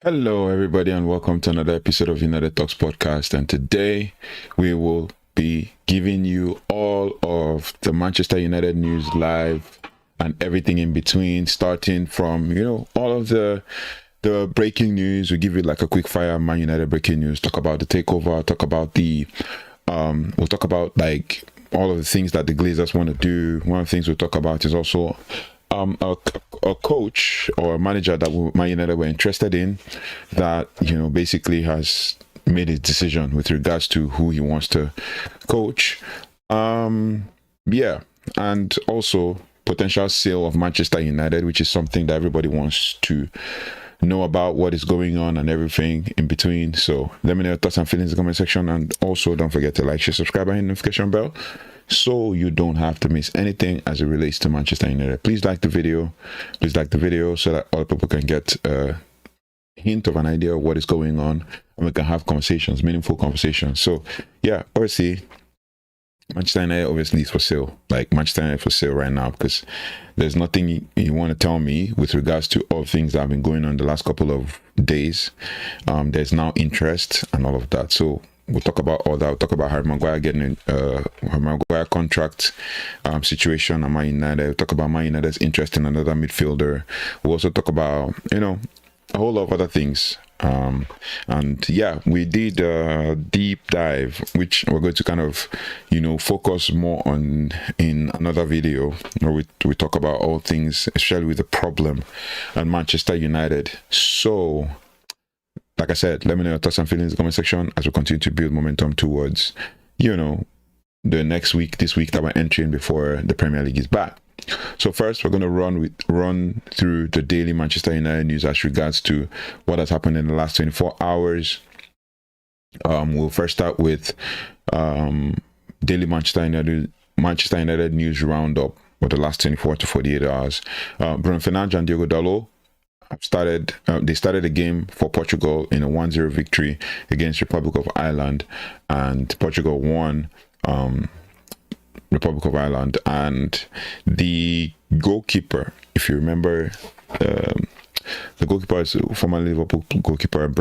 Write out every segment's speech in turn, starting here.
Hello, everybody, and welcome to another episode of United Talks podcast. And today we will be giving you all of the Manchester United news live and everything in between, starting from all of the breaking news. We give you like a quick fire Man United breaking news. Talk about the takeover. Talk about we'll talk about like all of the things that the Glazers want to do. One of the things we'll talk about is also a coach or a manager that Man United were interested in that basically has made a decision with regards to who he wants to coach. And also potential sale of Manchester United, which is something that everybody wants to know about, what is going on and everything in between. So let me know your thoughts and feelings in the comment section, and also don't forget to like, share, subscribe, and hit the notification bell so you don't have to miss anything as it relates to Manchester United. Please like the video so that other people can get a hint of an idea of what is going on, and we can have conversations, meaningful conversations. So yeah, obviously Manchester United obviously is for sale. Like Manchester United for sale right now, because there's nothing you want to tell me with regards to all things that have been going on the last couple of days. There's now interest and all of that. So we'll talk about all that. We'll talk about Harry Maguire getting Harry Maguire contract situation at Man United. We'll talk about Man United's interest in another midfielder. We'll also talk about a whole lot of other things. And yeah, we did a deep dive, which we're going to kind of focus more on in another video, where we talk about all things, especially with the problem at Manchester United. So like I said, let me know your thoughts and feelings in the comment section as we continue to build momentum towards the next week, this week that we're entering before the Premier League is back. So first, we're going to run through the daily Manchester United news as regards to what has happened in the last 24 hours. We'll first start with daily Manchester United news roundup for the last 24 to 48 hours. Bruno Fernandes and Diogo Dalot they started a game for Portugal in a 1-0 victory against Republic of Ireland, and Portugal won Republic of Ireland. And the goalkeeper, if you remember, the goalkeeper is former Liverpool goalkeeper and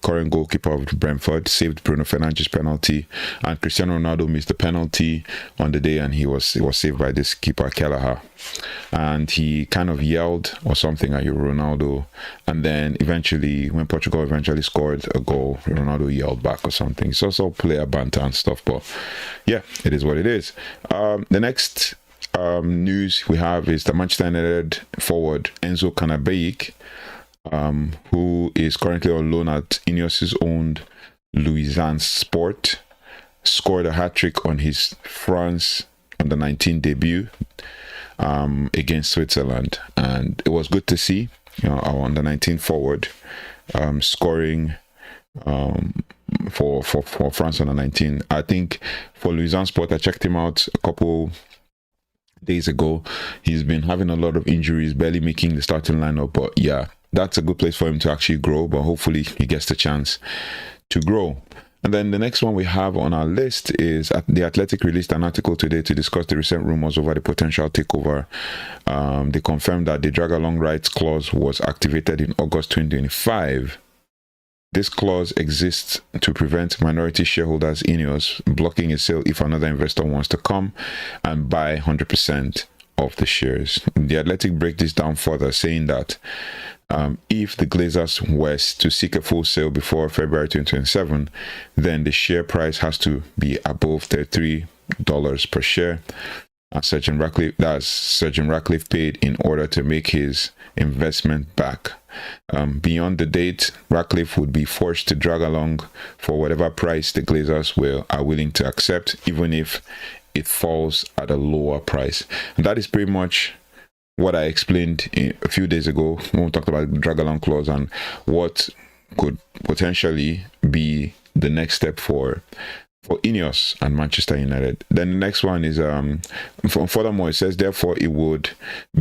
current goalkeeper of Brentford, saved Bruno Fernandes' penalty, and Cristiano Ronaldo missed the penalty on the day, and he was saved by this keeper Kelleher, and he kind of yelled or something at Ronaldo, and then eventually, when Portugal eventually scored a goal, Ronaldo yelled back or something. It's also player banter and stuff, but yeah, it is what it is. The next news we have is the Manchester United forward Enzo Canabeik, who is currently on loan at Ineos's owned Lausanne Sport, scored a hat-trick on his France under-19 debut against Switzerland, and it was good to see our under-19 forward scoring for France under-19. I think for Lausanne Sport, I checked him out a couple days ago. He's been having a lot of injuries, barely making the starting lineup, but yeah, that's a good place for him to actually grow, but hopefully he gets the chance to grow. And then the next one we have on our list is The Athletic released an article today to discuss the recent rumors over the potential takeover. They confirmed that the drag-along rights clause was activated in August 2025. This clause exists to prevent minority shareholders Ineos blocking a sale if another investor wants to come and buy 100% of the shares. The Athletic break this down further, saying that if the Glazers were to seek a full sale before February 2027, then the share price has to be above $33 per share. Sir Jim Ratcliffe paid in order to make his investment back. Beyond the date, Ratcliffe would be forced to drag along for whatever price the Glazers are willing to accept, even if it falls at a lower price. And that is pretty much what I explained a few days ago when we talked about the drag along clause and what could potentially be the next step for Ineos and Manchester United. Then the next one is furthermore, it says therefore it would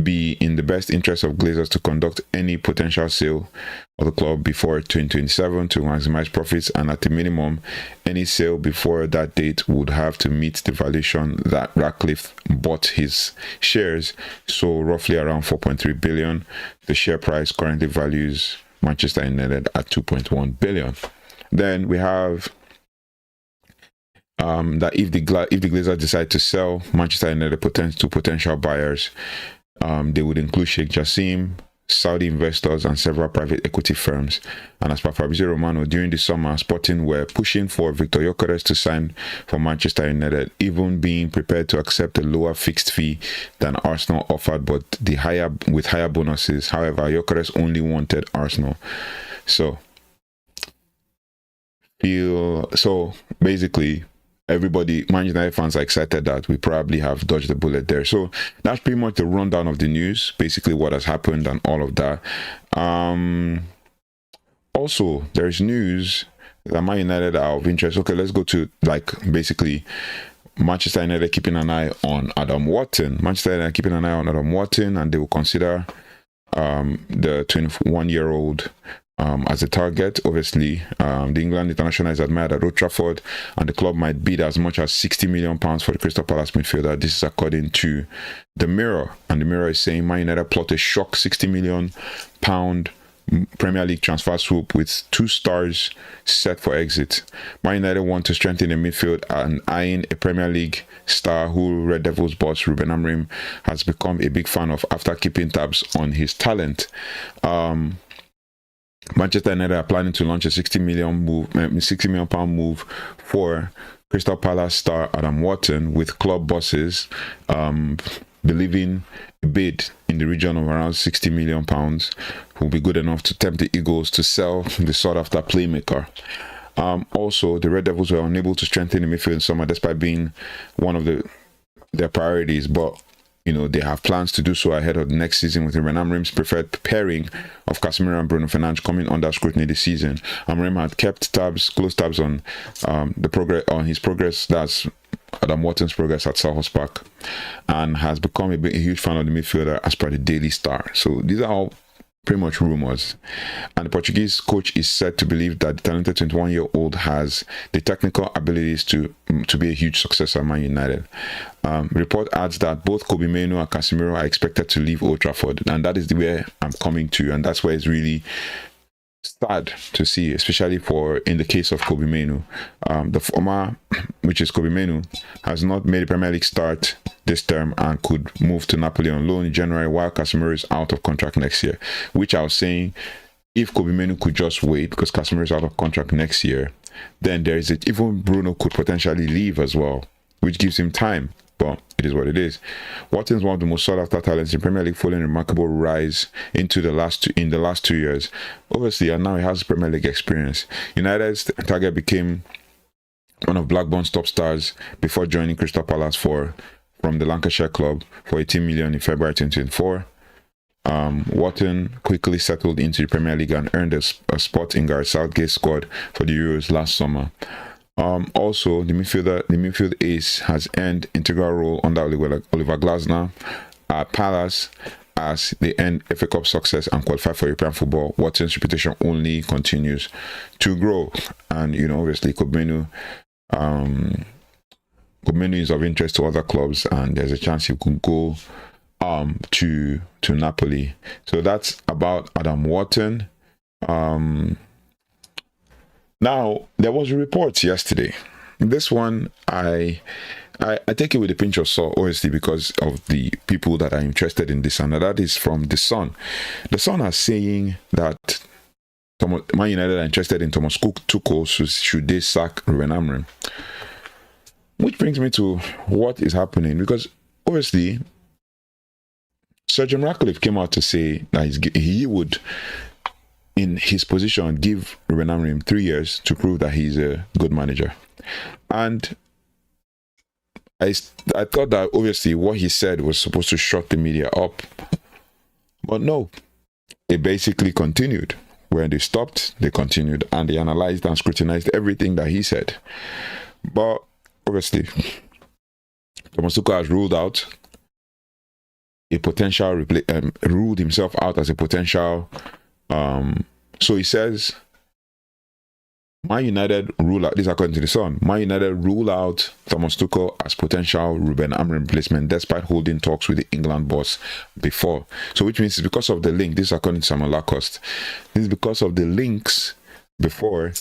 be in the best interest of Glazers to conduct any potential sale of the club before 2027 to maximize profits, and at the minimum any sale before that date would have to meet the valuation that Ratcliffe bought his shares, so roughly around 4.3 billion. The share price currently values Manchester United at 2.1 billion. Then we have that if the Glazers decide to sell Manchester United to potential buyers, they would include Sheikh Jassim, Saudi investors, and several private equity firms. And as per Fabrizio Romano, during the summer, Sporting were pushing for Victor Gyökeres to sign for Manchester United, even being prepared to accept a lower fixed fee than Arsenal offered, but with higher bonuses. However, Gyökeres only wanted Arsenal. So basically, everybody, Man United fans, are excited that we probably have dodged the bullet there. So that's pretty much the rundown of the news, basically what has happened and all of that. Also, there's news that Man United are of interest. Okay, let's go to basically Manchester United keeping an eye on Adam Wharton. Manchester United keeping an eye on Adam Wharton, and they will consider the 21-year-old as a target. Obviously, the England international is admired at Old Trafford, and the club might bid as much as £60 million for the Crystal Palace midfielder. This is according to the Mirror, and the Mirror is saying Man United plot a shock £60 million Premier League transfer swoop with 2 stars set for exit. Man United want to strengthen the midfield and eyeing a Premier League star who Red Devils boss Ruben Amorim has become a big fan of after keeping tabs on his talent. Manchester United are planning to launch a £60 million move for Crystal Palace star Adam Wharton, with club bosses believing a bid in the region of around £60 million will be good enough to tempt the Eagles to sell the sought-after playmaker. Also, the Red Devils were unable to strengthen the midfield in summer despite being one of their priorities, but they have plans to do so ahead of the next season, with Ruben Amorim's preferred pairing of Casemiro and Bruno Fernandes coming under scrutiny this season. Amorim had kept close tabs on his progress. That's Adam Wharton's progress at Selhurst Park, and has become a huge fan of the midfielder as per the Daily Star. So these are all pretty much rumors, and the Portuguese coach is said to believe that the talented 21-year-old has the technical abilities to be a huge success at Man United. Report adds that both Kobbie Mainoo and Casemiro are expected to leave Old Trafford, and that is where I'm coming to, and that's where it's really sad to see, especially in the case of Kobbie Mainoo. The former, which is Kobbie Mainoo, has not made a Premier League start this term and could move to Napoli on loan in January, while Casemiro is out of contract next year. Which I was saying, if Kobbie Mainoo could just wait, because Casemiro is out of contract next year, then there is even Bruno could potentially leave as well, which gives him time. But it is what it is. Wharton is one of the most sought-after talents in Premier League, following a remarkable rise in the last 2 years. Obviously, and now he has Premier League experience. United's target became one of Blackburn's top stars before joining Crystal Palace from the Lancashire club for £18 million in February 2024. Wharton quickly settled into the Premier League and earned a spot in Gareth Southgate's squad for the Euros last summer. Also, the midfield ace has earned integral role under Oliver Glasner at Palace as they end FA Cup success and qualify for European football. Wharton's reputation only continues to grow, and obviously Kobbie Mainoo is of interest to other clubs, and there's a chance he could go to Napoli. So that's about Adam Wharton. Now, there was a report yesterday. This one, I take it with a pinch of salt, obviously, because of the people that are interested in this, and that is from The Sun. The Sun are saying that Man United are interested in Thomas Tuchel, should they sack Ruben Amorim. Which brings me to what is happening, because obviously, Sir Jim Ratcliffe came out to say that he would, in his position, give Ruben Amorim 3 years to prove that he's a good manager. And I thought that obviously what he said was supposed to shut the media up. But no, it basically continued. When they stopped, they continued, and they analyzed and scrutinized everything that he said. But obviously, Thomas Tuchel has ruled himself out as a potential. So he says Man United rule out, this according to the Sun, Man United rule out Thomas Tuchel as potential Ruben Amorim replacement despite holding talks with the England boss before. So which means it's because of the link, this is according to Samuel Lacoste, this is because of the links before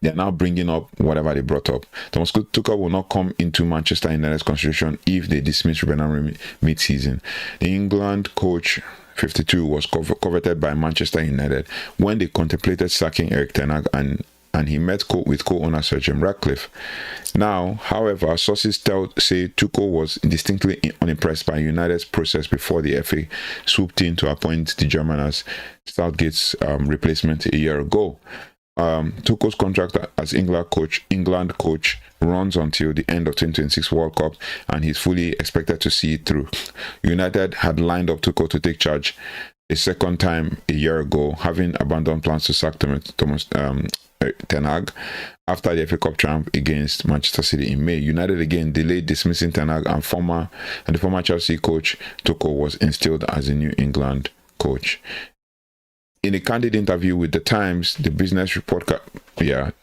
they're now bringing up whatever they brought up. Thomas Tuchel will not come into Manchester United's consideration if they dismiss Ruben Amorim mid-season. The England coach 52 was coveted by Manchester United when they contemplated sacking Erik ten Hag and he met with co-owner Sir Jim Ratcliffe. Now, however, sources say Tuchel was distinctly unimpressed by United's process before the FA swooped in to appoint the German as Southgate's replacement a year ago. Tuchel's contract as England coach runs until the end of 2026 World Cup, and he's fully expected to see it through. United had lined up Tuchel to take charge a second time a year ago, having abandoned plans to sack Thomas Ten Hag after the FA Cup triumph against Manchester City in May. United again delayed dismissing Ten Hag, and the former Chelsea coach Tuchel was installed as a new England coach. In a candid interview with the Times, the business report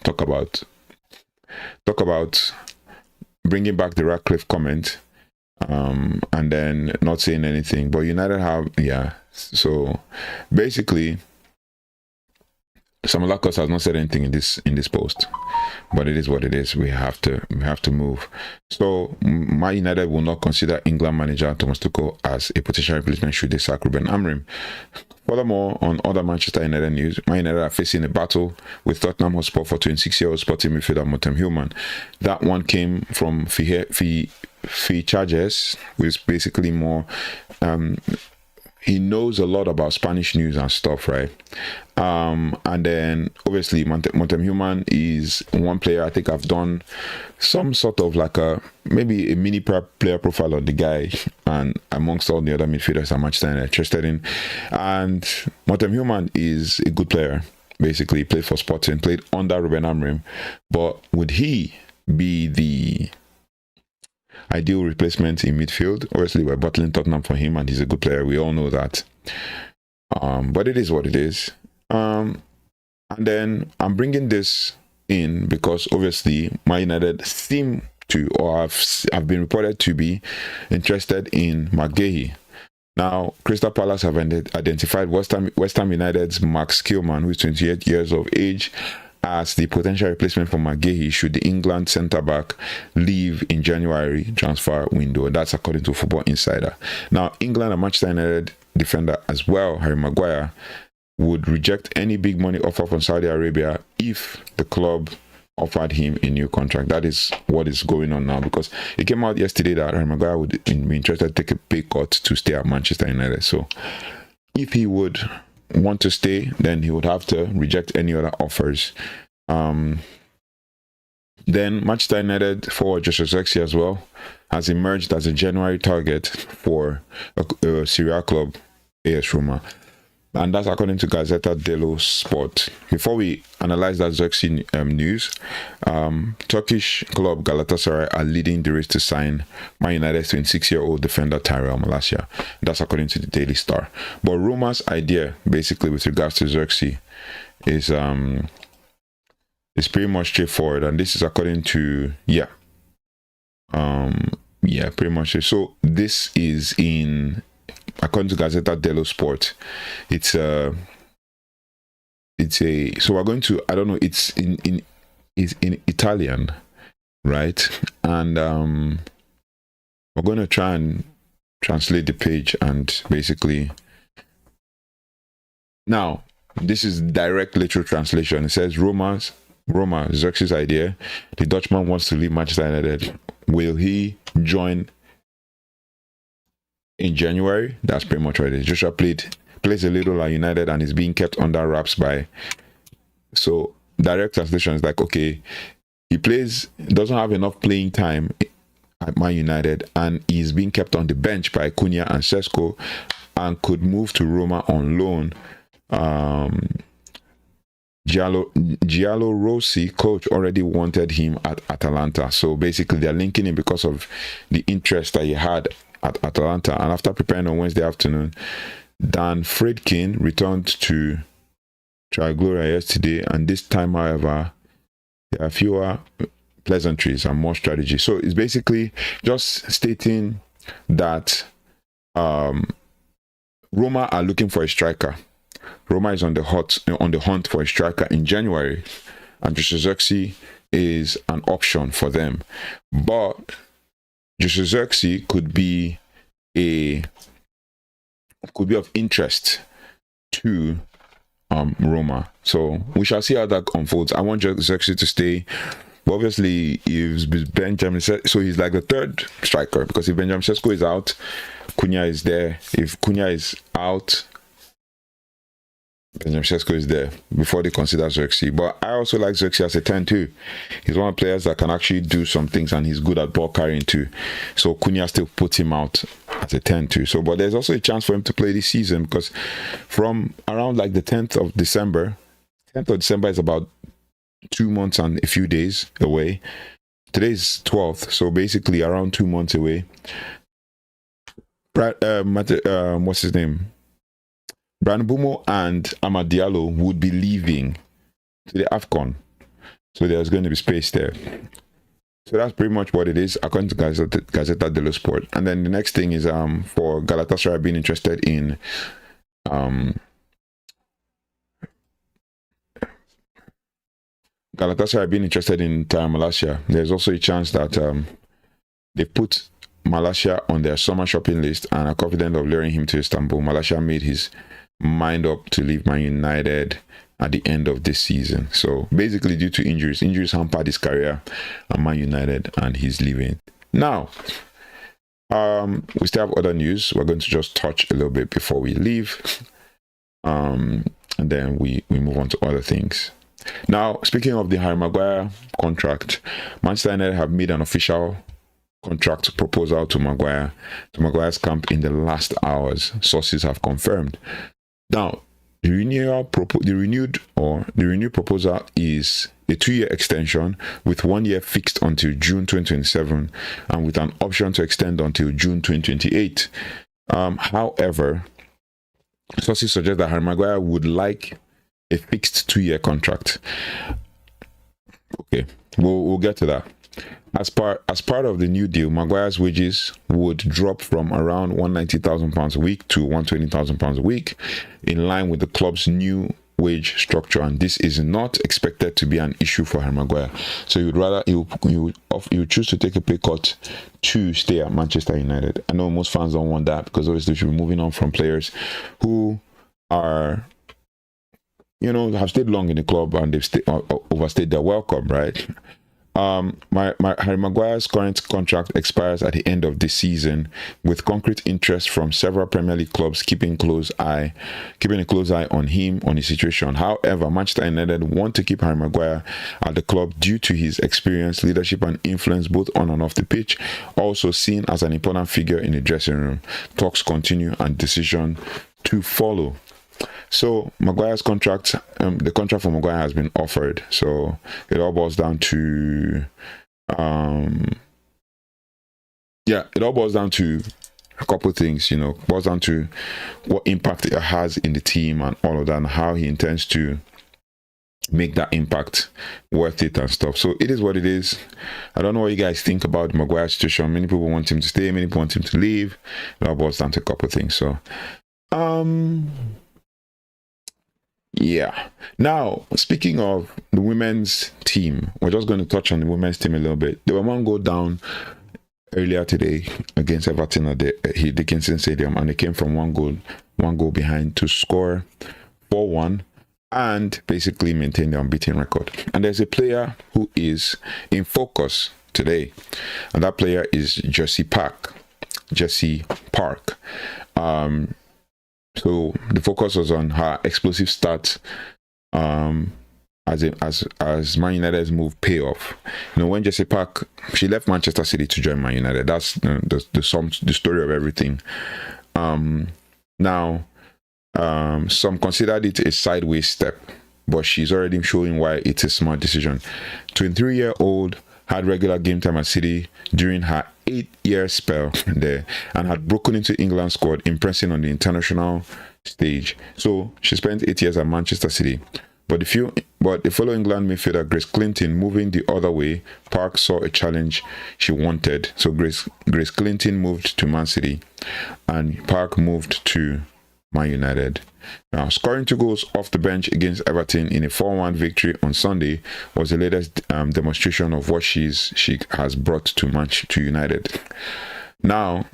talk about bringing back the Ratcliffe comment, and then not saying anything. But United have so basically, Samuel Lacoste has not said anything in this post, but it is what it is. We have to move. So Man United will not consider England manager Thomas Tuchel as a potential replacement should they sack Ruben Amorim. Furthermore, on other Manchester United news, Man United are facing a battle with Tottenham Hotspur for 26-year-old sporting midfielder Motem Hillman. That one came from fee charges, which is basically more. He knows a lot about Spanish news and stuff, right? And then obviously Montem Hillman is one player. I think I've done some sort of like maybe a mini player profile on the guy, and amongst all the other midfielders I'm much interested in. And Montem Hillman is a good player. Basically, played for Sporting, played under Ruben Amorim. But would he be the ideal replacement in midfield? Obviously, we're battling Tottenham for him, and he's a good player. We all know that. But it is what it is. And then I'm bringing this in because obviously Man United seem to, or have been reported to be interested in Maguire. Now, Crystal Palace have identified West Ham United's Max Kilman, who is 28 years of age, as the potential replacement for Maguire should the England centre-back leave in January transfer window. That's according to Football Insider. Now, England and Manchester United defender as well, Harry Maguire, would reject any big money offer from Saudi Arabia if the club offered him a new contract. That is what is going on now, because it came out yesterday that Harry Maguire would be interested to take a pay cut to stay at Manchester United. So if he would want to stay, then he would have to reject any other offers. Then Manchester United forward Joshua Zirkzee as well has emerged as a January target for a Syria club, AS Roma. And that's according to Gazzetta dello Sport. Before we analyze that Zirkzee news, Turkish club Galatasaray are leading the race to sign Man United's 26-year-old defender Tyrell Malacia. That's according to the Daily Star. But Roma's idea, basically, with regards to Zirkzee, is pretty much straightforward. And this is according to pretty much. So this is according to Gazzetta dello Sport, so we're going to, I don't know, it's in Italian, right? And we're going to try and translate the page, and basically now this is direct literal translation. It says Roma, Zirkzee's idea. The Dutchman wants to leave Manchester United. Will he join in January? That's pretty much what it is. Joshua plays a little at United and is being kept under wraps by. So direct translation is like, okay, he doesn't have enough playing time at Man United, and he's being kept on the bench by Cunha and Sesko, and could move to Roma on loan. Giallo Rossi, coach, already wanted him at Atalanta. So basically they're linking him because of the interest that he had at Atalanta. And after preparing on Wednesday afternoon, Dan Friedkin returned to Trigoria yesterday, and this time, however, there are fewer pleasantries and more strategy. So it's basically just stating that Roma are looking for a striker. Roma is on the hunt for a striker in January, and Jose Zirkzee is an option for them. But Jose Zirkzee could be of interest to Roma. So we shall see how that unfolds. I want Zirkzee to stay. But obviously, if Benjamin so he's like the third striker, because if Benjamin Sesko is out, Cunha is there. If Cunha is out, Benjamin Sesko is there before they consider Zirkzee. But I also like Zirkzee as a 10 too. He's one of the players that can actually do some things, and he's good at ball carrying too. So Cunha still puts him out as a 10 too. So, but there's also a chance for him to play this season, because from around like the 10th of December is about 2 months and a few days away. Today's 12th, so basically around 2 months away. What's his name? Bryan Mbeumo and Amad Diallo would be leaving to the AFCON. So there's going to be space there. So that's pretty much what it is, according to Gazzetta dello Sport. And then the next thing is for Galatasaray being interested in Taya Malaysia. There's also a chance that they put Malaysia on their summer shopping list and are confident of luring him to Istanbul. Malaysia made his mind up to leave Man United at the end of this season. So basically, due to injuries hampered his career at Man United, and he's leaving. Now, we still have other news. We're going to just touch a little bit before we leave, and then we move on to other things. Now, speaking of the Harry Maguire contract, Manchester United have made an official contract proposal to Maguire's camp in the last hours. Sources have confirmed. Now, the renewed proposal is a 2-year extension with 1 year fixed until June 2027 and with an option to extend until June 2028. However, sources suggest that Harry Maguire would like a fixed 2-year contract. Okay, we'll get to that. As part of the new deal, Maguire's wages would drop from around £190,000 a week to £120,000 a week, in line with the club's new wage structure, and this is not expected to be an issue for Harry Maguire. So he would choose to take a pay cut to stay at Manchester United. I know most fans don't want that, because obviously we should be moving on from players who are, have stayed long in the club and they've overstayed their welcome, right? Harry Maguire's current contract expires at the end of this season, with concrete interest from several Premier League clubs keeping a close eye on his situation. However, Manchester United want to keep Harry Maguire at the club due to his experience, leadership, and influence both on and off the pitch. Also seen as an important figure in the dressing room. Talks continue and decision to follow. So Maguire's contract, the contract for Maguire has been offered. So it all boils down to, it all boils down to a couple of things. Boils down to what impact it has in the team and all of that, and how he intends to make that impact worth it and stuff. So it is what it is. I don't know what you guys think about the Maguire situation. Many people want him to stay, many people want him to leave. It all boils down to a couple of things. So, yeah. Now, speaking of the women's team, we're just going to touch on the women's team a little bit. They were one goal down earlier today against Everton at the Dickinson Stadium, and they came from one goal behind to score 4-1 and basically maintain the unbeaten record. And there's a player who is in focus today, and that player is Jessie Park. So the focus was on her explosive start as Man United's move pay off. When Jessie Park, she left Manchester City to join Man United. That's the story of everything. Now, some considered it a sideways step, but she's already showing why it's a smart decision. 23-year-old had regular game time at City during her 8-year spell there, and had broken into England squad, impressing on the international stage. So she spent 8 years at Manchester City. But but the fellow England midfielder Grace Clinton moving the other way, Park saw a challenge she wanted. So Grace Clinton moved to Man City and Park moved to Man United. Now, scoring 2 goals off the bench against Everton in a 4-1 victory on Sunday was the latest demonstration of what she has brought to United. Now,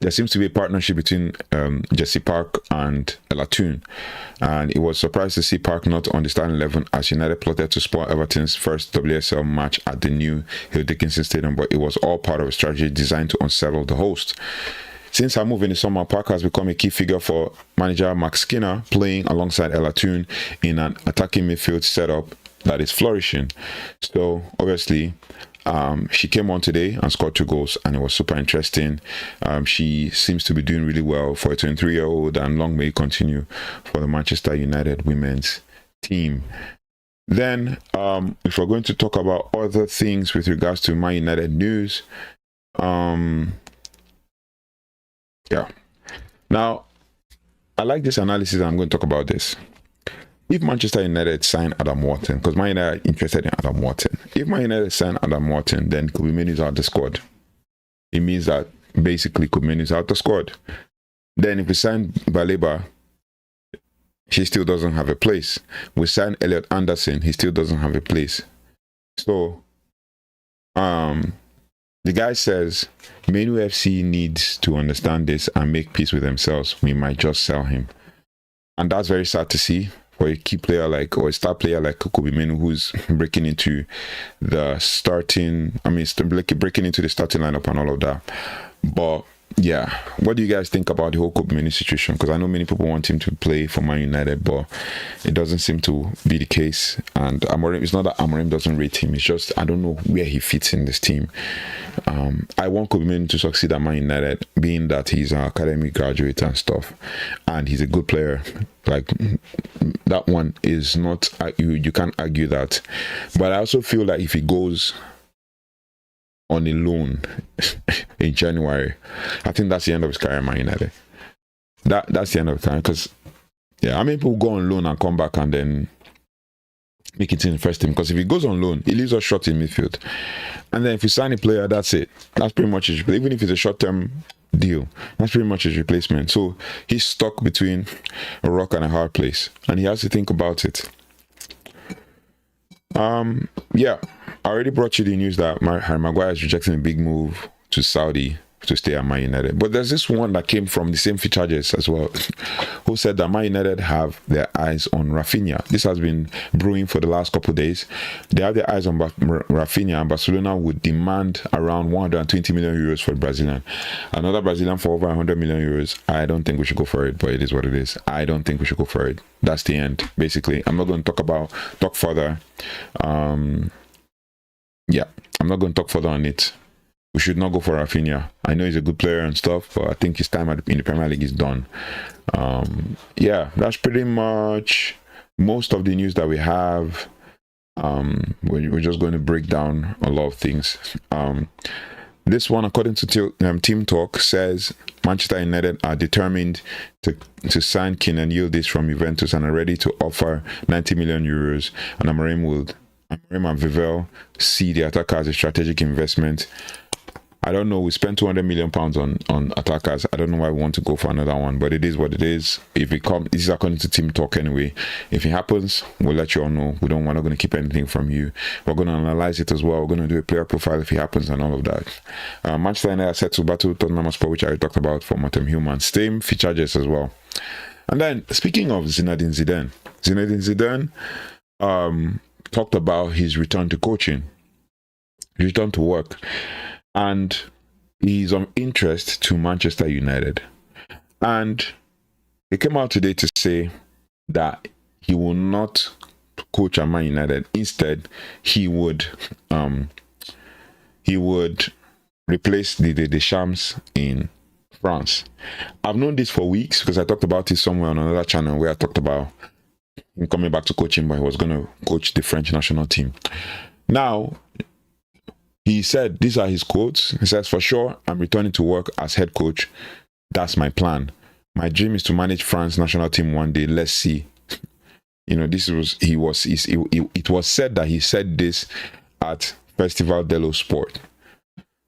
there seems to be a partnership between Jesse Park and Ella Toone, and it was surprised to see Park not on the starting 11 as United plotted to spoil Everton's first WSL match at the new Hill Dickinson Stadium, but it was all part of a strategy designed to unsettle the host. Since her move in the summer, Park has become a key figure for manager Mark Skinner, playing alongside Ella Toone in an attacking midfield setup that is flourishing. So obviously, she came on today and scored 2 goals, and it was super interesting. She seems to be doing really well for a 23-year-old, and long may it continue for the Manchester United women's team. Then, if we're going to talk about other things with regards to Man United news, yeah. Now, I like this analysis. I'm going to talk about this. If Manchester United sign Adam Wharton, because Man United are interested in Adam Wharton. If Man United sign Adam Wharton, then Kobe Mainoo is out the squad. It means that basically Kobe Mainoo is out the squad. Then if we sign Baleba, he still doesn't have a place. We sign Elliot Anderson, he still doesn't have a place. So, the guy says, MUFC needs to understand this and make peace with themselves. We might just sell him. And that's very sad to see for a key player like, or a star player like Kobe Mainoo, who's breaking into the starting lineup and all of that. But yeah, what do you guys think about the whole Kobe Mainoo situation? Because I know many people want him to play for Man United, but it doesn't seem to be the case. And Amorim, it's not that Amorim doesn't rate him, it's just I don't know where he fits in this team. I want Kobe Mainoo to succeed at Man United, being that he's an academy graduate and stuff, and he's a good player. Like, that one is not, you can't argue that. But I also feel like if he goes on a loan in January, I think that's the end of his career at Man United. That's the end of his career, because yeah, I mean, people go on loan and come back and then make it in the first team, because if he goes on loan, he leaves us short in midfield. And then if you sign a player, that's it. That's pretty much his replacement. Even if it's a short-term deal, that's pretty much his replacement. So he's stuck between a rock and a hard place, and he has to think about it. Yeah, I already brought you the news that Harry Maguire is rejecting a big move to Saudi to stay at Man United. But there's this one that came from the same features as well, who said that Man United have their eyes on Rafinha. This has been brewing for the last couple of days. They have their eyes on Rafinha, and Barcelona would demand around 120 million euros for the Brazilian. Another Brazilian for over 100 million euros. I don't think we should go for it, but it is what it is. I don't think we should go for it. That's the end, basically. I'm not going to talk further. Yeah, I'm not going to talk further on it. We should not go for Rafinha. I know he's a good player and stuff, but I think his time in the Premier League is done. Yeah, that's pretty much most of the news that we have. We're just going to break down a lot of things. This one, according to Team Talk, says Manchester United are determined to sign Kenan Yildiz from Juventus and are ready to offer 90 million euros. And Amorim and Vivell see the attacker as a strategic investment. I don't know. We spent 200 million pounds on attackers. I don't know why we want to go for another one, but it is what it is. If it comes, this is according to Team Talk anyway. If it happens, we'll let you all know. We're not going to keep anything from you. We're going to analyze it as well. We're going to do a player profile if it happens and all of that. Manchester United are set to battle Tottenham Hotspur, which I already talked about for Matem Human. Same features as well. And then speaking of Zinedine Zidane talked about his return to coaching, return to work. And he's of interest to Manchester United. And he came out today to say that he will not coach at Man United. Instead, he would replace the Shams in France. I've known this for weeks because I talked about it somewhere on another channel where I talked about him coming back to coaching, but he was going to coach the French national team. Now, he said, these are his quotes. He says, for sure, I'm returning to work as head coach. That's my plan. My dream is to manage France national team one day. Let's see. You know, it was said that he said this at Festival dello Sport.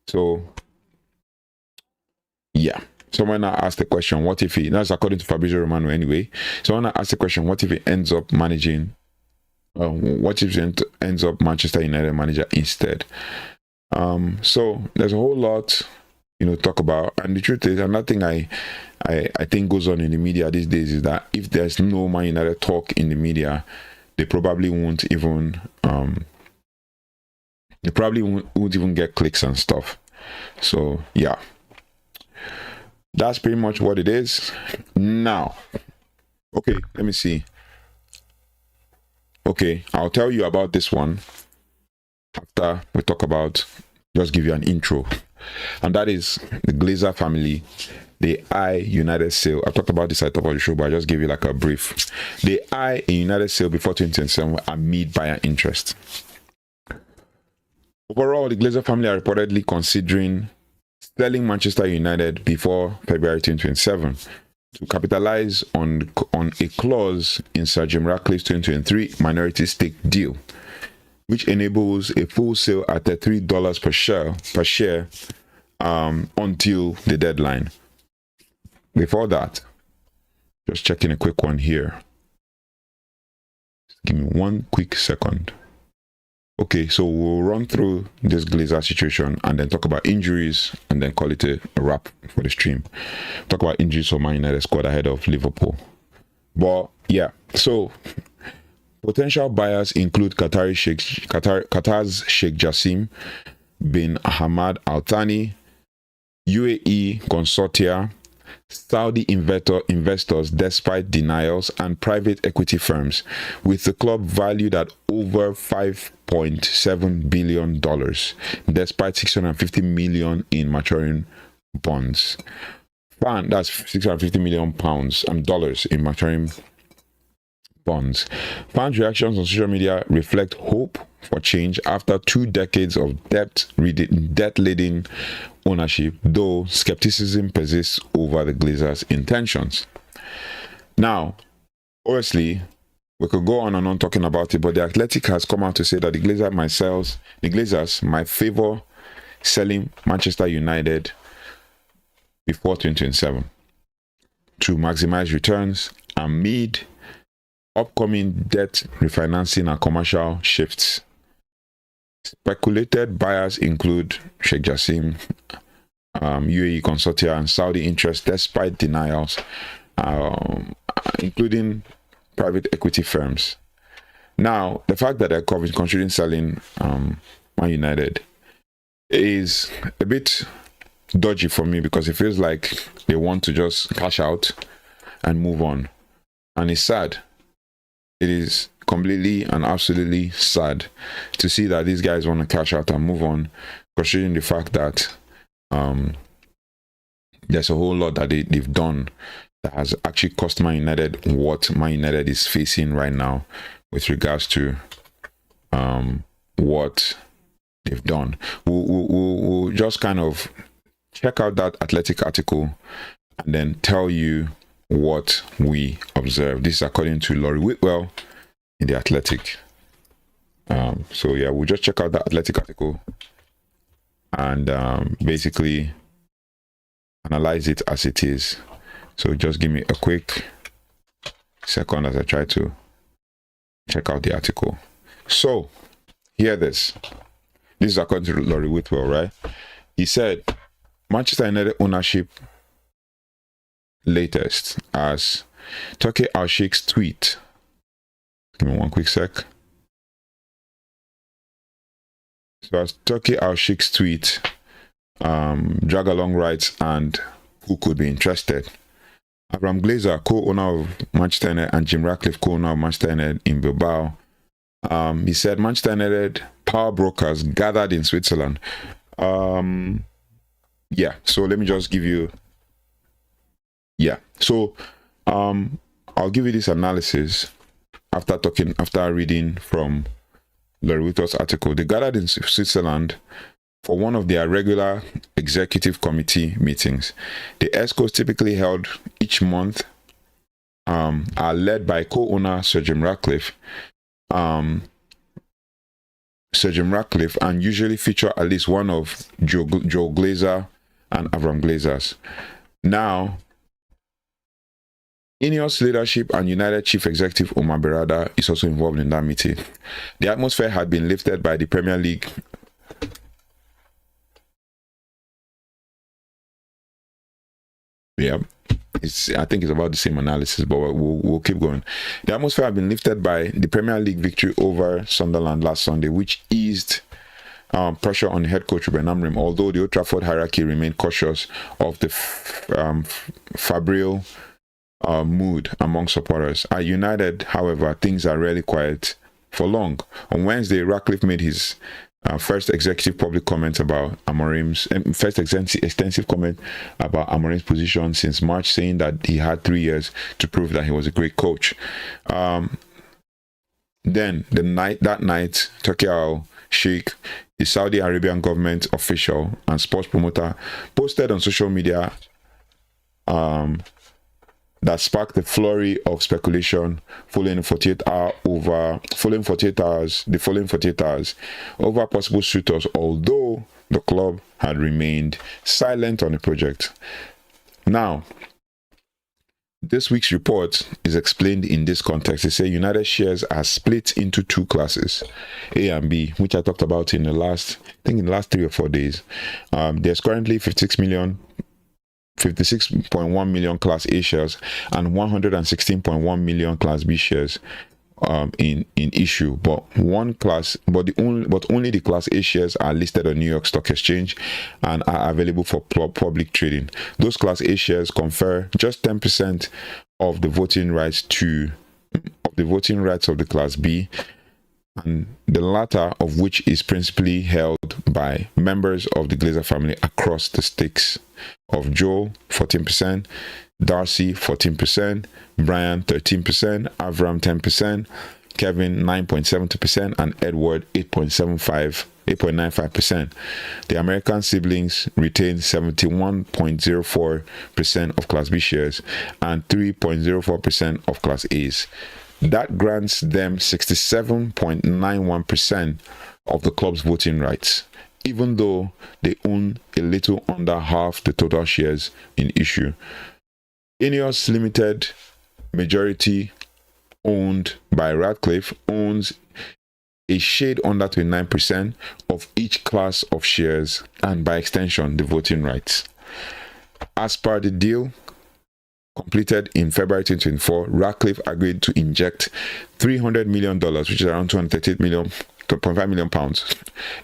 So, yeah. Someone asked the question, what if that's according to Fabrizio Romano anyway. Someone asked the question, what if he ends up managing, what if he ends up Manchester United manager instead? So there's a whole lot, you know, talk about. And the truth is, another thing I think goes on in the media these days is that if there's no Man United talk in the media, they probably won't even, won't even get clicks and stuff. So, yeah. That's pretty much what it is. Now, okay, let me see. Okay, I'll tell you about this one after we talk about, just give you an intro. And that is the Glazer family. They eye United sale. I talked about this at the top of the show, but I just give you like a brief. They eye a United sale before 2027 amid buyer interest. Overall, the Glazer family are reportedly considering selling Manchester United before February 2027 to capitalize on a clause in Sir Jim Ratcliffe's 2023 minority stake deal, which enables a full sale at $3 per share until the deadline. Before that, just checking a quick one here. Give me one quick second. Okay, so we'll run through this Glazer situation and then talk about injuries and then call it a wrap for the stream. Talk about injuries for Man United squad ahead of Liverpool. But yeah, so potential buyers include Qatar's Sheikh Jassim bin Ahmad Al Thani, UAE consortia, Saudi investors despite denials, and private equity firms, with the club valued at over $5.7 billion despite $650 million in maturing bonds. That's 650 million pounds and dollars in maturing bonds. Fans' reactions on social media reflect hope for change after 2 decades of debt-laden ownership, though skepticism persists over the Glazers' intentions. Now, obviously, we could go on and on talking about it, but the Athletic has come out to say that the Glazers might favor selling Manchester United before 2027 to maximize returns amid upcoming debt refinancing and commercial shifts. Speculated buyers include Sheikh Jassim, UAE consortia, and Saudi interest despite denials, including private equity firms. Now, the fact that they're considering selling Man United is a bit dodgy for me, because it feels like they want to just cash out and move on. And it's sad. It is completely and absolutely sad to see that these guys want to cash out and move on, considering the fact that there's a whole lot that they've done that has actually cost Man United what Man United is facing right now with regards to what they've done. We'll just kind of check out that Athletic article and then tell you what we observed. This is according to Laurie Whitwell in the Athletic. So yeah, we'll just check out the Athletic article and basically analyze it as it is. So just give me a quick second as I try to check out the article. So hear this. This is according to Laurie Whitwell, right? He said Manchester United ownership latest as Turkey Al Sheikh's tweet. Give me one quick sec. So as Turkey Al Sheikh's tweet, drag along rights and who could be interested. Abraham Glazer, co-owner of Manchester United, and Jim Ratcliffe, co-owner of Manchester United in Bilbao. He said Manchester United power brokers gathered in Switzerland. Yeah, so let me just give you. Yeah, so I'll give you this analysis after reading from Laurie Whitwell's article. They gathered in Switzerland for one of their regular executive committee meetings. The ESCOs typically held each month are led by co-owner Sir Jim Ratcliffe. Sir Jim Ratcliffe, and usually feature at least one of Joe Glazer and Avram Glazers. Now, Ineos leadership and United Chief Executive Omar Berrada is also involved in that meeting. The atmosphere had been lifted by the Premier League. Yeah, I think it's about the same analysis, but we'll keep going. The atmosphere had been lifted by the Premier League victory over Sunderland last Sunday, which eased pressure on head coach Ruben Amorim, although the Old Trafford hierarchy remained cautious of the febrile mood among supporters. At United, however, things are rarely quiet for long. On Wednesday, Ratcliffe made his first executive public comment about Amorim's first extensive comment about Amorim's position since March, saying that he had 3 years to prove that he was a great coach. Then that night, Turkey Sheikh, the Saudi Arabian government official and sports promoter, posted on social media that sparked the flurry of speculation following 48 hours over possible suitors, although the club had remained silent on the project. Now, this week's report is explained in this context. They say United shares are split into two classes, A and B, which I talked about in the last 3 or 4 days. There's currently 56.1 million Class A shares and 116.1 million Class B shares in issue, but only the Class A shares are listed on New York Stock Exchange and are available for public trading. Those Class A shares confer just 10% of the voting rights of the Class B, and the latter of which is principally held by members of the Glazer family across the stakes of Joe 14%, Darcy 14%, Brian 13%, Avram 10%, Kevin 9.72%, and Edward 8.95%. The American siblings retain 71.04% of Class B shares and 3.04% of Class A's. That grants them 67.91% of the club's voting rights, even though they own a little under half the total shares in issue. Ineos Limited, majority owned by Ratcliffe, owns a shade under 29% of each class of shares and, by extension, the voting rights. As per the deal completed in February 2024, Ratcliffe agreed to inject $300 million, which is around 2.5 million pounds,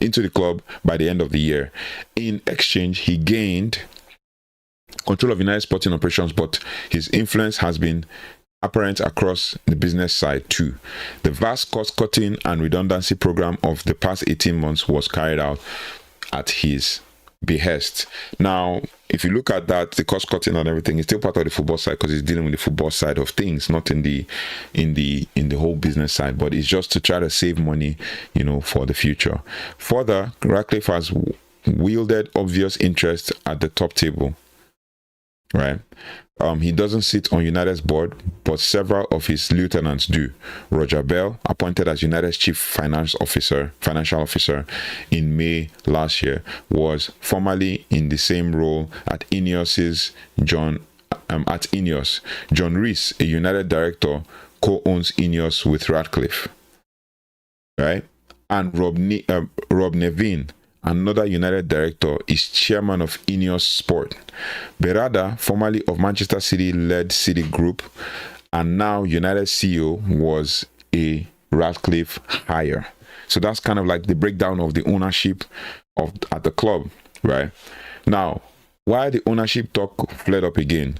into the club by the end of the year. In exchange, he gained control of United sporting operations, but his influence has been apparent across the business side too. The vast cost-cutting and redundancy program of the past 18 months was carried out at his behest. Now, if you look at that, the cost cutting and everything is still part of the football side because it's dealing with the football side of things, not in the whole business side, but it's just to try to save money, for the future. Further, Ratcliffe has wielded obvious interest at the top table, right? He doesn't sit on United's board, but several of his lieutenants do. Roger Bell, appointed as United's chief financial officer in May last year, was formerly in the same role at Ineos. John Rees, a United director, co-owns Ineos with Ratcliffe, right? And Rob Nevin, another United director, is chairman of Ineos Sport. Berrada, formerly of Manchester City-led City Group, and now United CEO, was a Ratcliffe hire. So that's kind of like the breakdown of the ownership at the club, right? Now, why the ownership talk flared up again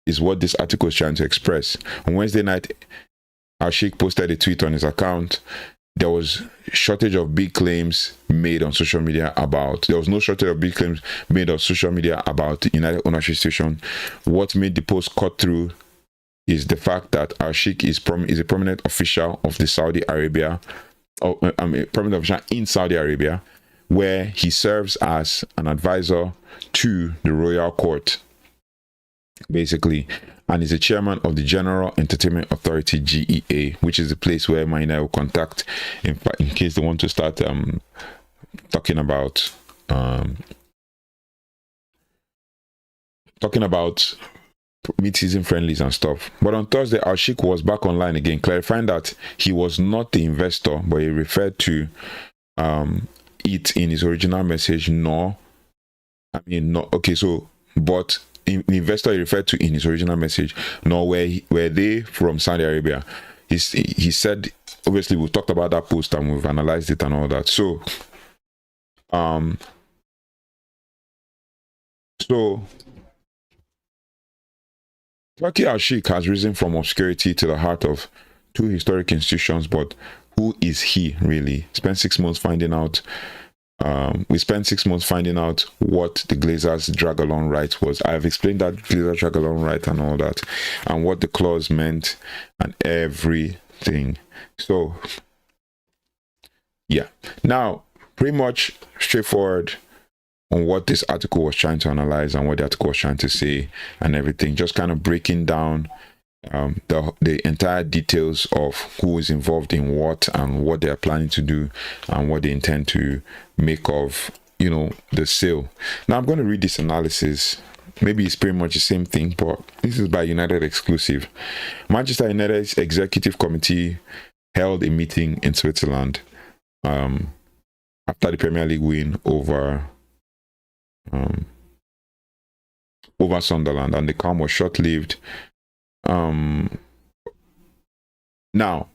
is what this article is trying to express. On Wednesday night, Sheikh posted a tweet on his account. There was no shortage of big claims made on social media about the United ownership situation. What made the post cut through is the fact that Sheikh is a prominent official of the Saudi Arabia, a prominent official in Saudi Arabia, where he serves as an advisor to the royal court. basically, and is the chairman of the General Entertainment Authority (GEA), which is the place where Man United will contact in case they want to start talking about mid-season friendlies and stuff. But on Thursday, Sheikh was back online again, clarifying that he was not the investor, but he referred to it in his original message. But the investor he referred to in his original message, nor were they from Saudi Arabia. He said, obviously, we've talked about that post and we've analyzed it and all that. So Turkey Al-Sheikh has risen from obscurity to the heart of two historic institutions, but who is he really? Spent 6 months finding out. We spent 6 months finding out what the Glazers drag-along right was. I've explained that Glazer drag-along right and all that, and what the clause meant and everything. So, yeah. Now, pretty much straightforward on what this article was trying to analyze and what the article was trying to say and everything. Just kind of breaking down the entire details of who is involved in what and what they are planning to do and what they intend to make of, the sale. Now I'm going to read this analysis. Maybe it's pretty much the same thing, but this is by United exclusive. Manchester United's executive committee held a meeting in Switzerland after the Premier League win over Sunderland, and the calm was short-lived. Now,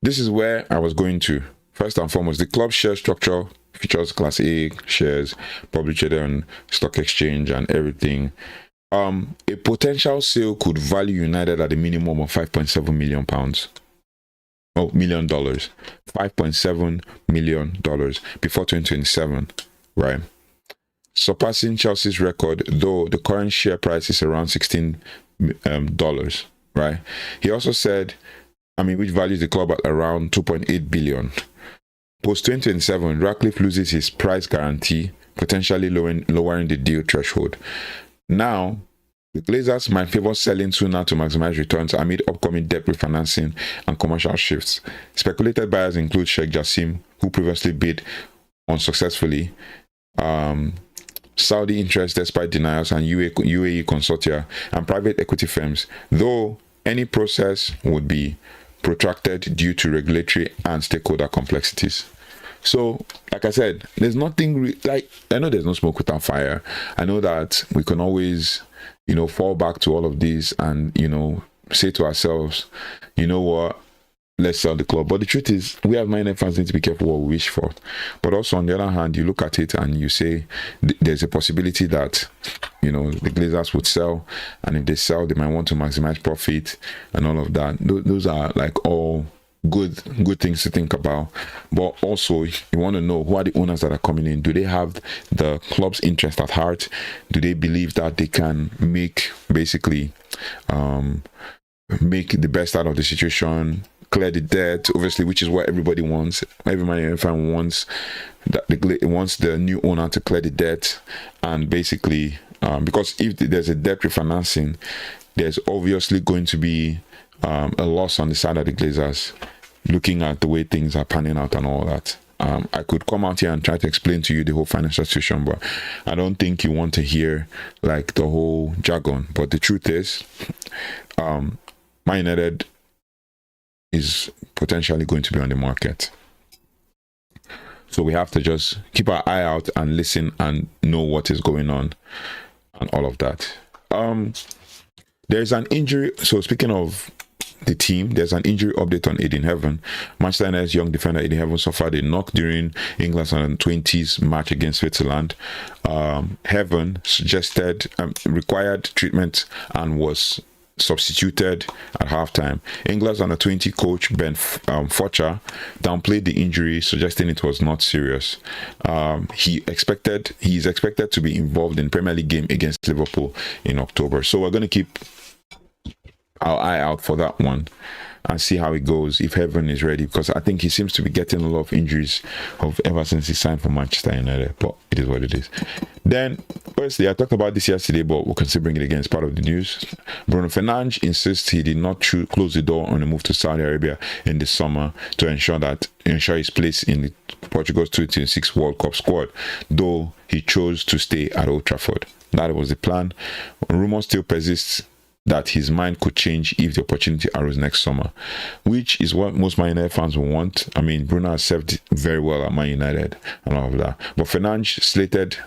this is where I was going to. First and foremost, the club share structure features Class A shares, publicly traded on stock exchange and everything. A potential sale could value United at a minimum of £5.7 million. $5.7 million before 2027, right? Surpassing Chelsea's record, though the current share price is around $16, right? He also said, which values the club at around 2.8 billion. Post 2027, Ratcliffe loses his price guarantee, potentially lowering the deal threshold. Now, the Glazers might favor selling sooner to maximize returns amid upcoming debt refinancing and commercial shifts. Speculated buyers include Sheikh Jassim, who previously bid unsuccessfully, Saudi interest despite denials, and UAE consortia and private equity firms, though any process would be protracted due to regulatory and stakeholder complexities. So, like I said, there's nothing I know there's no smoke without fire. I know that we can always fall back to all of these and, say to ourselves, you know what, let's sell the club. But the truth is, we as Man United fans need to be careful what we wish for. But also, on the other hand, you look at it and you say there's a possibility that, the Glazers would sell. And if they sell, they might want to maximize profit and all of that. Those are all good things to think about. But also, you want to know, who are the owners that are coming in? Do they have the club's interest at heart? Do they believe that they can make the best out of the situation, clear the debt, obviously, which is what everybody wants. Every Man United fan wants the new owner to clear the debt, and basically, because if there's a debt refinancing, there's obviously going to be a loss on the side of the Glazers, looking at the way things are panning out and all that. I could come out here and try to explain to you the whole financial situation, but I don't think you want to hear the whole jargon. But the truth is, Man United is potentially going to be on the market. So we have to just keep our eye out and listen and know what is going on and all of that. There's an injury. So speaking of the team, there's an injury update on Aiden Heaven. Manchester United's young defender Aiden Heaven suffered a knock during England's under-20s match against Switzerland. Heaven suggested required treatment and was substituted at halftime. England's under-20 coach Ben Fletcher downplayed the injury, suggesting it was not serious. He is expected to be involved in Premier League game against Liverpool in October. So we're going to keep our eye out for that one and see how it goes if Heaven is ready, because I think he seems to be getting a lot of injuries ever since he signed for Manchester United, but it is what it is. Then, firstly, I talked about this yesterday, but we'll consider bringing it again as part of the news. Bruno Fernandes insists he did not close the door on a move to Saudi Arabia in the summer to ensure his place in the Portugal's 2026 World Cup squad, though he chose to stay at Old Trafford. That was the plan. Rumors still persist that his mind could change if the opportunity arose next summer, which is what most Man United fans will want. I mean, Bruno has served very well at Man United and all of that. But Fernandes stated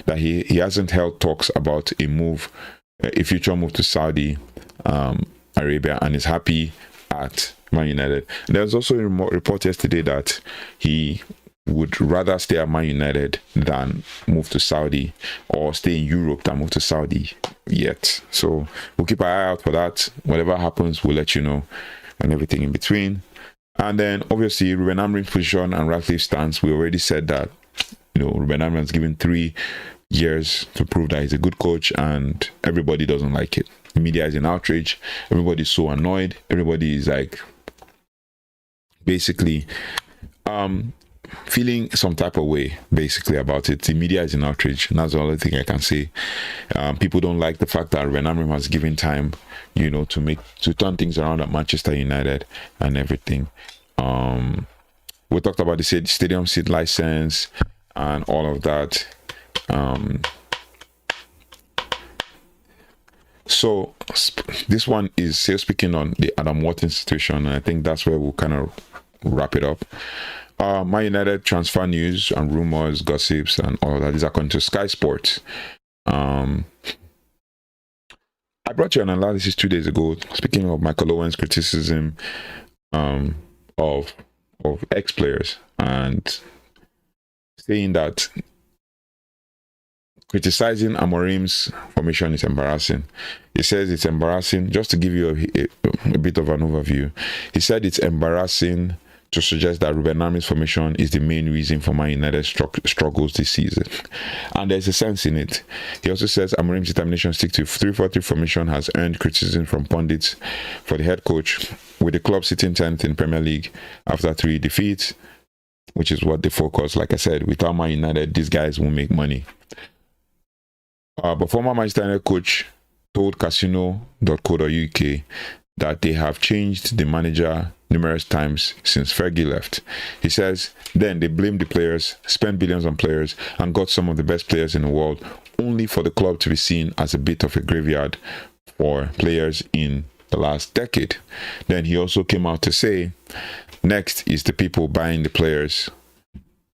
that he hasn't held talks about a future move to Saudi Arabia, and is happy at Man United. There was also a report yesterday that he would rather stay at Man United than move to Saudi, or stay in Europe than move to Saudi yet. So we'll keep our eye out for that. Whatever happens, we'll let you know, and everything in between. And then obviously Ruben Amorim's position and Ratcliffe's stance. We already said that, Ruben Amorim has given 3 years to prove that he's a good coach, and everybody doesn't like it. The media is in outrage. Everybody's so annoyed. Everybody is like basically feeling some type of way basically about it. The media is in outrage, and that's the only thing I can say. People don't like the fact that Ruben Amorim has given time, to turn things around at Manchester United and everything. We talked about the stadium seat license and all of that. So this one is still speaking on the Adam Wharton situation, and I think that's where we'll kind of wrap it up. Man United transfer news and rumors, gossips, and all of that is according to Sky Sports. I brought you an analysis 2 days ago, speaking of Michael Owen's criticism of ex-players, and saying that criticizing Amorim's formation is embarrassing. He says it's embarrassing. Just to give you a bit of an overview, he said it's embarrassing to suggest that Ruben Amorim's formation is the main reason for Man United's struggles this season, and there's a sense in it. He also says Amorim's determination to stick to 3-4-3 formation has earned criticism from pundits for the head coach, with the club sitting 10th in Premier League after 3 defeats, which is what they focus. Like I said, without Man United, these guys won't make money. But former Manchester United coach told casino.co.uk that they have changed the manager numerous times since Fergie left. He says then they blamed the players, spent billions on players, and got some of the best players in the world, only for the club to be seen as a bit of a graveyard for players in the last decade. Then he also came out to say next is the people buying the players,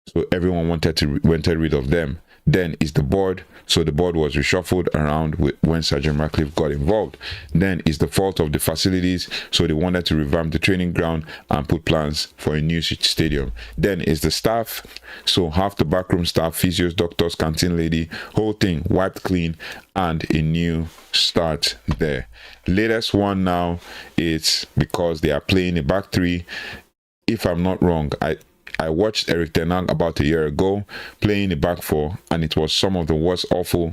so everyone wanted rid of them. Then is the board, so the board was reshuffled around when Sir Jim Ratcliffe got involved. Then is the fault of the facilities, so they wanted to revamp the training ground and put plans for a new stadium. Then is the staff, so half the backroom staff, physios, doctors, canteen lady, whole thing wiped clean, and a new start there. Latest one now, it's because they are playing a back 3. If I'm not wrong, I watched Eric Ten Hag about a year ago playing a back 4, and it was some of the most awful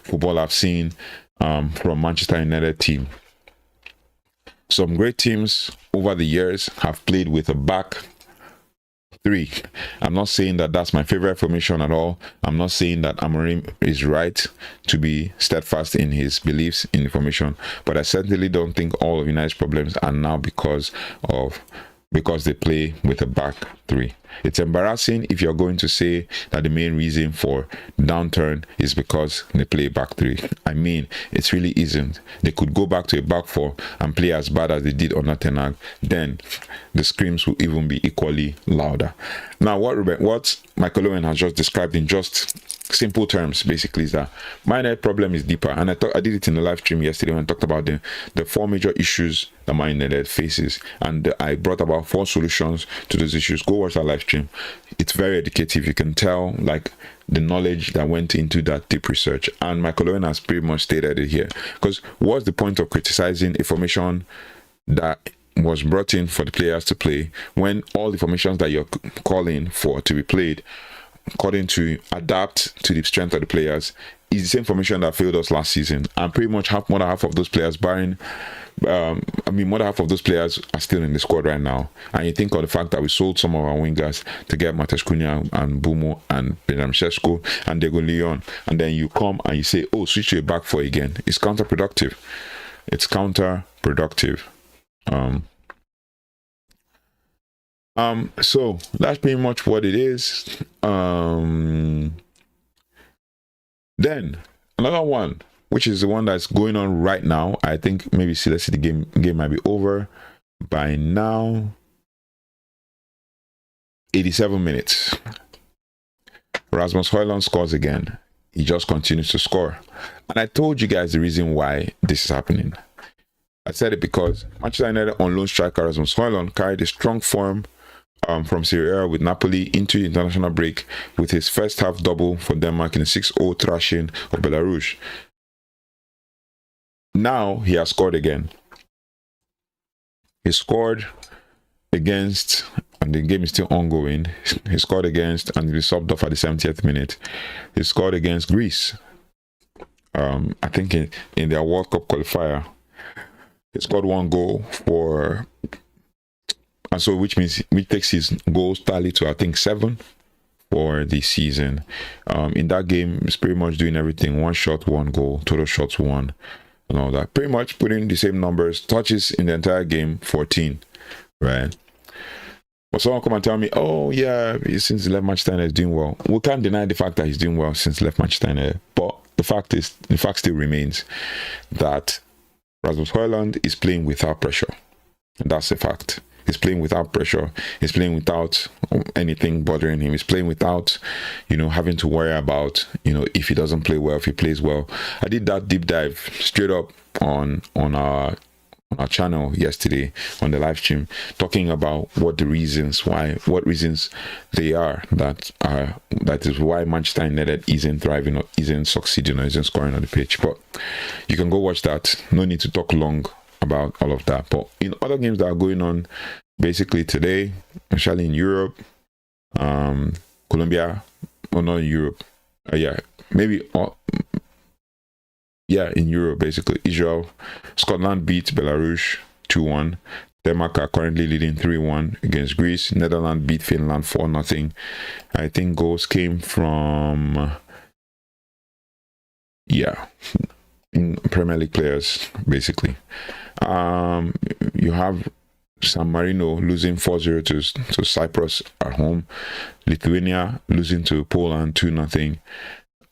football I've seen from Manchester United team. Some great teams over the years have played with a back 3. I'm not saying that that's my favorite formation at all. I'm not saying that Amorim is right to be steadfast in his beliefs in the formation, but I certainly don't think all of United's problems are now because they play with a back 3. It's embarrassing if you're going to say that the main reason for downturn is because they play back 3. I mean, it really isn't. They could go back to a back 4 and play as bad as they did under Ten Hag. Then the screams will even be equally louder. Now, what Michael Owen has just described in just simple terms basically is that my United problem is deeper, and I did it in the live stream yesterday when I talked about the 4 major issues that Man United faces, and I brought about 4 solutions to those issues. Go watch that live stream. It's very educative. You can tell like the knowledge that went into that deep research, and Michael Owen has pretty much stated it here. Because what's the point of criticizing a formation that was brought in for the players to play when all the formations that you're calling for to be played according to adapt to the strength of the players is the same formation that failed us last season? And pretty much more than half of those players, barring I mean, more than half of those players are still in the squad right now. And you think of the fact that we sold some of our wingers to get Mateus Cunha and Bumo and Benjamin Sesko and Diego Leon, and then you come and you say, oh, switch to a back four again. It's counterproductive. It's counterproductive. So that's pretty much what it is. Then another one, which is the one that's going on right now. I think maybe let's see, the game might be over by now. 87 minutes. Rasmus Højlund scores again. He just continues to score. And I told you guys the reason why this is happening. I said it because Manchester United on loan striker Rasmus Højlund carried a strong form from Serie A with Napoli into the international break with his first half double for Denmark in a 6-0 thrashing of Belarus. Now he has scored again. He scored against, and the game is still ongoing. He scored against, and he subbed off at the 70th minute. He scored against Greece. I think in their World Cup qualifier. He scored 1 goal for, and so which takes his goals tally to I think 7 for the season. In that game, he's pretty much doing everything: 1 shot, 1 goal, total shots 1. And all that, pretty much putting the same numbers. Touches in the entire game 14, right? But someone come and tell me, oh yeah, since he left Manchester United, is doing well. We can't deny the fact that he's doing well since he left Manchester United, but the fact still remains that Rasmus Højlund is playing without pressure, and that's a fact. He's playing without pressure. He's playing without anything bothering him. He's playing without, having to worry about, if he doesn't play well, if he plays well. I did that deep dive straight up on our channel yesterday on the live stream, talking about what reasons they are that is why Manchester United isn't thriving or isn't succeeding or isn't scoring on the pitch. But you can go watch that. No need to talk long about all of that. But in other games that are going on basically today, especially in Europe, Colombia, or not in Europe, in Europe, basically, Israel, Scotland beat Belarus 2-1. Denmark are currently leading 3-1 against Greece. Netherlands beat Finland 4-0. I think goals came from Premier League players, basically. You have San Marino losing 4-0 to Cyprus at home. Lithuania losing to Poland 2-0.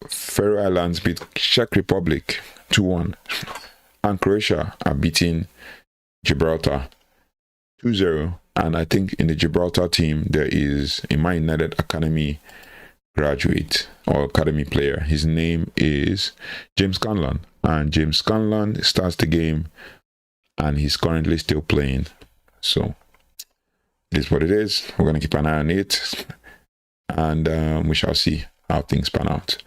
Faroe Islands beat Czech Republic 2-1. And Croatia are beating Gibraltar 2-0. And I think in the Gibraltar team there is a Man United Academy graduate or academy player. His name is James Scanlon. And James Scanlon starts the game and he's currently still playing. So it is what it is. We're going to keep an eye on it, and we shall see how things pan out.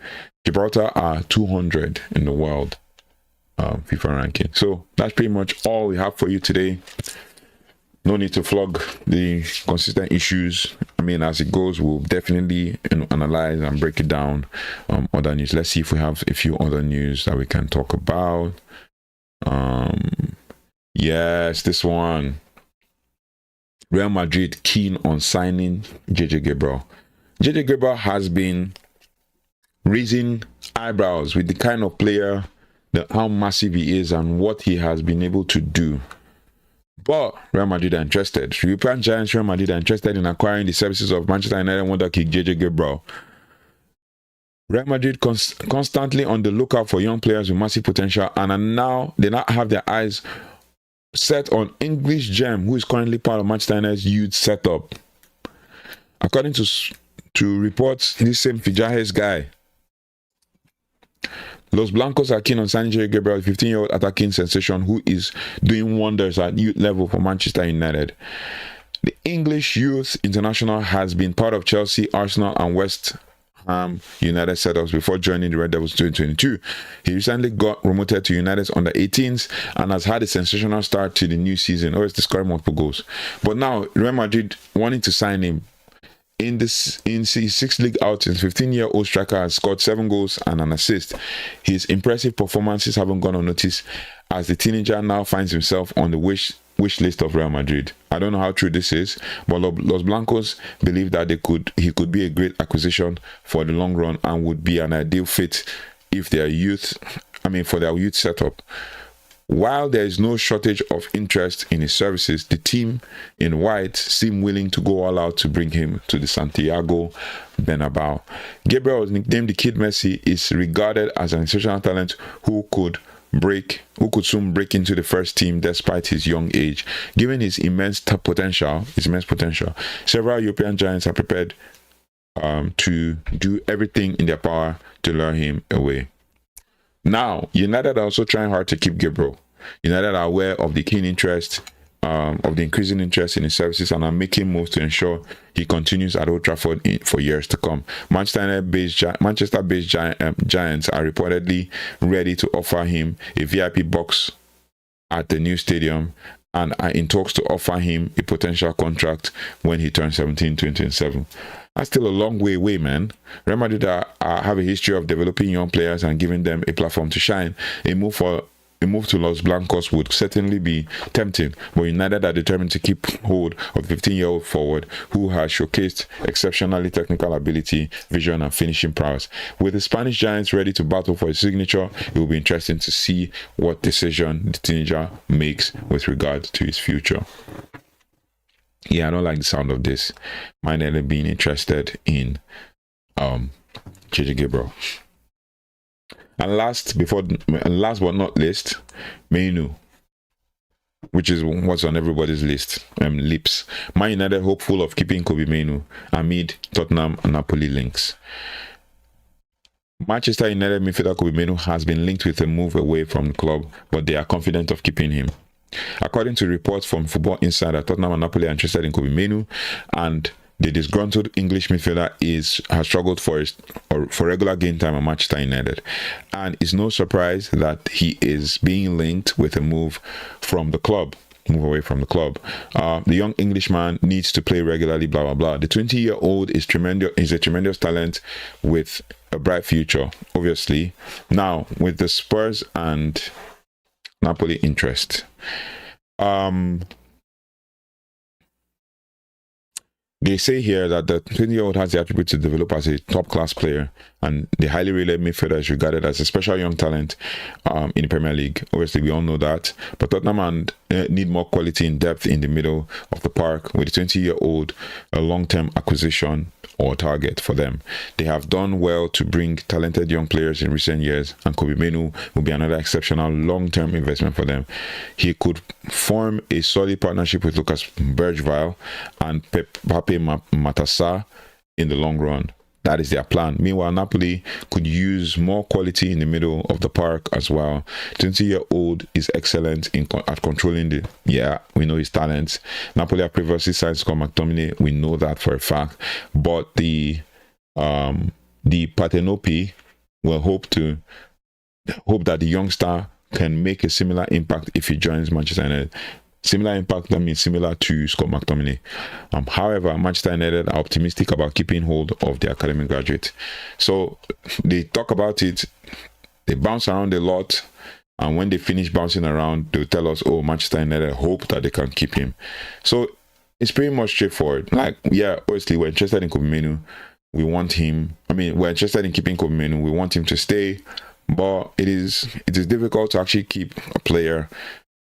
Gibraltar are 200 in the world FIFA ranking. So that's pretty much all we have for you today. No need to flog the consistent issues. I mean, as it goes, we'll definitely analyze and break it down. Other news. Let's see if we have a few other news that we can talk about. Yes, this one. Real Madrid keen on signing JJ Gabriel. JJ Gabriel has been raising eyebrows with the kind of player, how massive he is and what he has been able to do. But Real Madrid are interested. European giants Real Madrid are interested in acquiring the services of Manchester United wonder kid JJ Gabriel. Real Madrid constantly on the lookout for young players with massive potential, and they now have their eyes set on English gem who is currently part of Manchester United's youth setup. According to reports, this same Fijahes guy, Los Blancos are keen on signing JJ Gabriel, a 15-year-old attacking sensation who is doing wonders at youth level for Manchester United. The English youth international has been part of Chelsea, Arsenal and West Ham United setups before joining the Red Devils in 2022. He recently got promoted to United's under 18s and has had a sensational start to the new season. Always scoring multiple goals. But now Real Madrid wanting to sign him. In his 6 league outings, 15-year-old striker has scored 7 goals and an assist. His impressive performances haven't gone unnoticed as the teenager now finds himself on the wish list of Real Madrid. I don't know how true this is, but Los Blancos believe that he could be a great acquisition for the long run and would be an ideal fit if their for their youth setup. While there is no shortage of interest in his services, the team in white seem willing to go all out to bring him to the Santiago Bernabeu. Gabriel, nicknamed the Kid Messi, is regarded as an exceptional talent who could soon break into the first team despite his young age. Given his immense potential, several European giants are prepared to do everything in their power to lure him away. Now, United are also trying hard to keep Gabriel. United are aware of the keen interest, of the increasing interest in his services, and are making moves to ensure he continues at Old Trafford for years to come. Manchester-based Giants are reportedly ready to offer him a VIP box at the new stadium and are in talks to offer him a potential contract when he turns 17, 2027. That's still a long way away, man. Real Madrid have a history of developing young players and giving them a platform to shine. A move to Los Blancos would certainly be tempting, but United are determined to keep hold of the 15-year-old forward who has showcased exceptionally technical ability, vision, and finishing prowess. With the Spanish Giants ready to battle for his signature, it will be interesting to see what decision the teenager makes with regard to his future. Yeah, I don't like the sound of this. Might end up being interested in JJ Gabriel. And last but not least, Mainu, which is what's on everybody's lips. Man United hopeful of keeping Kobe Mainu amid Tottenham and Napoli links. Manchester United midfielder Kobe Mainu has been linked with a move away from the club, but they are confident of keeping him. According to reports from Football Insider, Tottenham and Napoli are interested in Kobe Mainu, and the disgruntled English midfielder has struggled for regular game time at Manchester United, and it's no surprise that he is being linked with a move away from the club. The young Englishman needs to play regularly, blah blah blah. The 20-year-old is a tremendous talent with a bright future, obviously. Now, with the Spurs and Napoli interest, they say here that the 20-year-old has the attribute to develop as a top-class player, and the highly rated midfielder is regarded as a special young talent in the Premier League. Obviously, we all know that, but Tottenham need more quality and depth in the middle of the park, with the 20-year-old a long-term acquisition or target for them. They have done well to bring talented young players in recent years, and Kobe Mainu will be another exceptional long-term investment for them. He could form a solid partnership with Lucas Bergwijn and Pape Matar in the long run. That is their plan. Meanwhile, Napoli could use more quality in the middle of the park as well. 20-year-old is excellent at controlling we know his talents. Napoli have previously signed Scott McTominay. We know that for a fact. But the Partenopi will hope that the youngster can make a similar impact if he joins Manchester United. Similar impact, that means similar to Scott McTominay. However, Manchester United are optimistic about keeping hold of their academic graduate. So they talk about it, they bounce around a lot, and when they finish bouncing around, they'll tell us, oh, Manchester United hope that they can keep him. So it's pretty much straightforward. Like, yeah, obviously we're interested in Kobe Mainu. We want him. We're interested in keeping Kobe Mainu. We want him to stay, but it is difficult to actually keep a player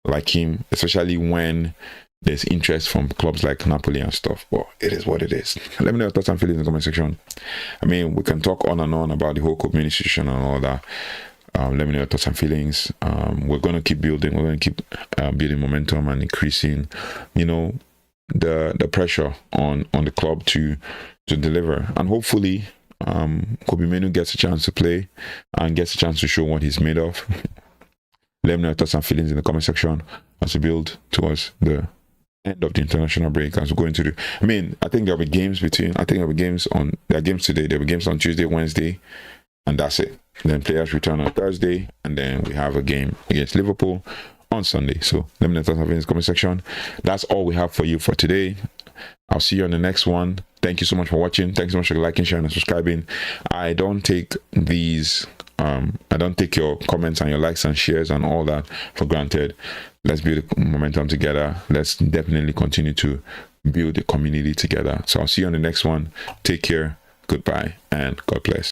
like him, especially when there's interest from clubs like Napoli and stuff. But it is what it is. Let me know your thoughts and feelings in the comment section. We can talk on and on about the whole community situation and all that. Let me know your thoughts and feelings. We're going to keep building. We're going to keep building momentum and increasing, the pressure on the club to deliver. And hopefully, Kobe Mainu gets a chance to play and gets a chance to show what he's made of. Let me know your thoughts and feelings in the comment section as we build towards the end of the international break. As we go into I think there'll be games there are games today, there'll be games on Tuesday, Wednesday, and that's it. Then players return on Thursday, and then we have a game against Liverpool on Sunday. So let me know your thoughts and feelings in the comment section. That's all we have for you for today. I'll see you on the next one. Thank you so much for watching. Thanks so much for liking, sharing, and subscribing. I don't take these I don't take your comments and your likes and shares and all that for granted. Let's build momentum together. Let's definitely continue to build a community together. So I'll see you on the next one. Take care. Goodbye and God bless.